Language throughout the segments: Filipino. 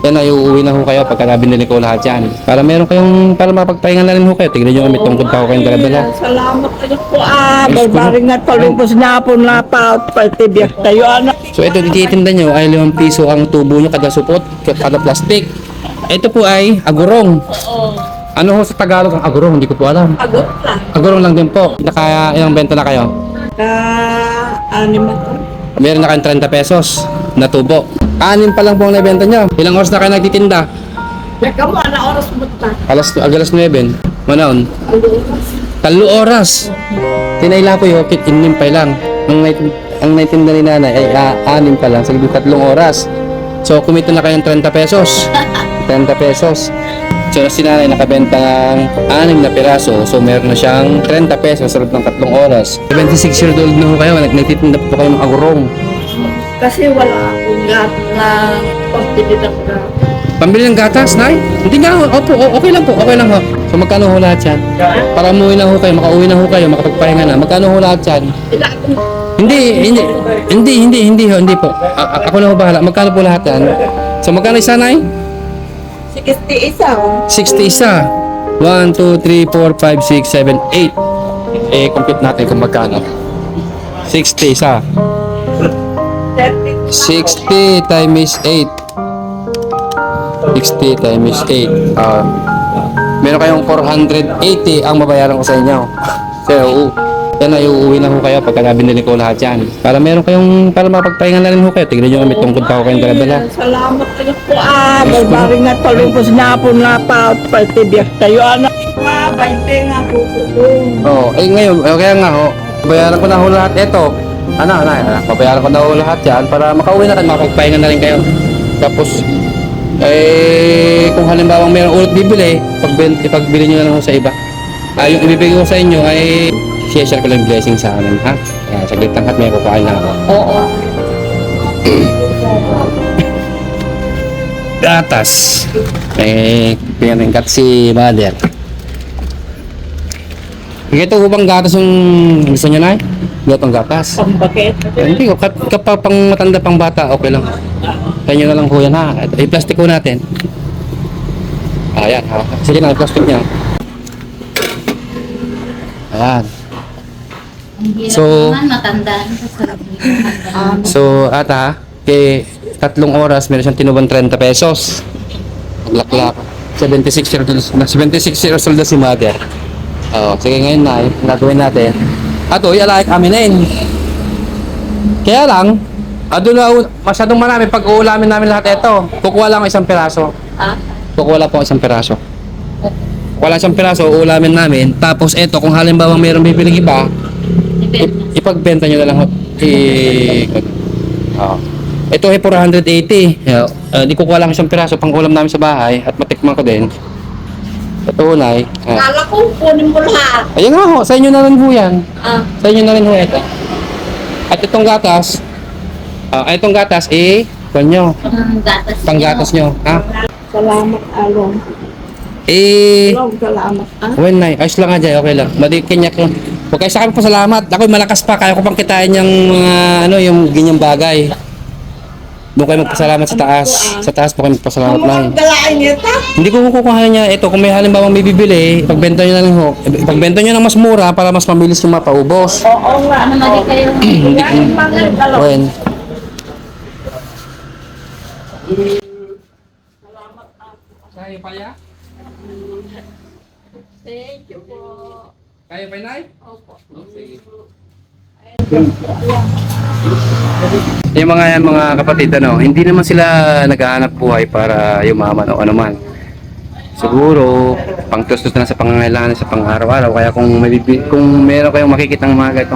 Yan ay uuwi na ho kayo pagka binili ko lahat yan. Para meron kayong, para mapagpahinga na rin ho kayo. Tignan nyo kami tungkod pa ho kayong dala-dala. Salamat kayo po. Barbaring at palubos na po na pa tibiyak tayo. So ito, ititinda nyo ay 5 piso ang tubo nyo kada supot, kada plastic. Ito po ay agurong. Oo. Ano ho sa Tagalog ang agurong? Hindi ko po alam. Agot lang. Agurong lang din po. Ilang benta na kayo? Anim ako. Meron na kayong 30 pesos na tubo. 6 pa lang po ang nabenta nyo. Ilang oras na kayo nagtitinda? Teka mo, na oras mo ta? Alas 9. Manaon? 3 oras. Tinayla ko yung inimpay lang. Ang naitinda ni nanay ay 6 pa lang. Sa 3 oras. So kumita na kayo ng 30 pesos. 30 pesos. So si nanay nakabenta ng 6 na piraso. So meron na siyang 30 pesos sa loob ng 3 oras. 26 years old na ho kayo. Nagtitinda po kayo ng agurong. Kasi wala akong gat na pagpili ng gat. Pambili ng gatas, nay? Hindi nga ho. Opo, okay lang po. Okay lang ho. So magkano ho lahat yan? Para umuwi na ho kayo, makauwi na ho kayo, makapagpahinga na. Magkano ho lahat yan? Hindi po. Ako na ho bahala. Magkano po lahat yan? So magkano isa, nay? 60 isa. 60 isa. 1, 2, 3, 4, 5, 6, 7, 8. Compute natin kung magkano. 60 isa. 60 times 8. 60 times 8. Meron kayong 480 ang mabayaran ko sa inyo. So, yan ay uuwi na ho kayo pagka binili ko lahat yan. Para meron kayong, para mapagpahinga na rin ho kayo. Tignan nyo kami tungkod pa ho kayong dala-dala. Salamat kayo po. Barbaring at palubos na po na pa tibiyak tayo. 20 nga po po. Ngayon, kaya nga ho, bayaran ko na ho lahat. Ito, babayaran ko na ho lahat yan para makauwi na kayo, makapagpahinga na rin kayo. Tapos, kung halimbawa meron ulit bibili, ipagbili nyo na lang ho sa iba. Yung ibibigay ko sa inyo ay share ko lang blessing sa amin, ha? Saglit lang at may kukuhain na ako. Oo. Gatas. May pinangkat si mother. Ito bang gatas yung gusto nyo na? Gatong gatas. Pambakit. Hindi ko, kapag pang matanda pang bata, okay lang. Kanya na lang ho yan, ha? I-plastic ko natin. Ayan, ha? Sige na, i-plastic niya. Ayan. So, so, ata, kay 3 oras, meron siyang tinubang 30 pesos. Laklak. 76 years old na si mother. Sige ngayon na, nagawin natin. Ato, ialay kami na yun. Kaya lang, masyadong marami. Pag uulamin namin lahat ito, kukuha lang isang piraso. Kukuha lang po isang piraso. Kukuha lang isang piraso, uulamin namin. Tapos ito, kung halimbawa mayroong bibili iba, ipagbenta nyo na lang. Ito ay 480. Di kukuha lang isang piraso pang ulam namin sa bahay at matikman ko din. Ito unay. Kala ko kunin mo lahat. Ayun nga ho, sa inyo na rin ho yan. Sa inyo na rin ho ito. At itong gatas, kunyo. Panggatas nyo. Ha? Salamat, Along. Salamat. When na, ayos lang nga dyan, okay lang. Madikinyak lang. Huwag kayo sa akin po salamat. Ako malakas pa, kaya ko pang kitain yung yung ganyang bagay. Doon kayo magpasalamat sa taas. Sa taas po kayo magpasalamat lang. Hindi ko kukuha niya. Ito, kung may halimbawa may bibili, ipagbenta nyo na lang ho. Ipagbenta nyo ng mas mura para mas mabilis yung mapaubos. Oo nga. Namali kayo. When? Kaya pa ya? Thank you po. Kaya pa inay? Opo. Sige. Yung mga kapatid, hindi naman sila naghahanap buhay para yumaman o ano man. Siguro, pangtustos na sa pangangailangan sa pang-araw-araw. Kaya kung meron kayong makikitang mga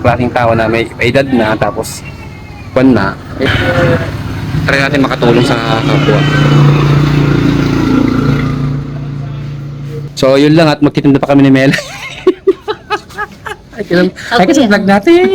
klaseng tao na may edad na, tapos try natin makatulong sa kapwa. So, yun lang at magtitinda pa kami ni Mel. Ay, kasi vlog natin.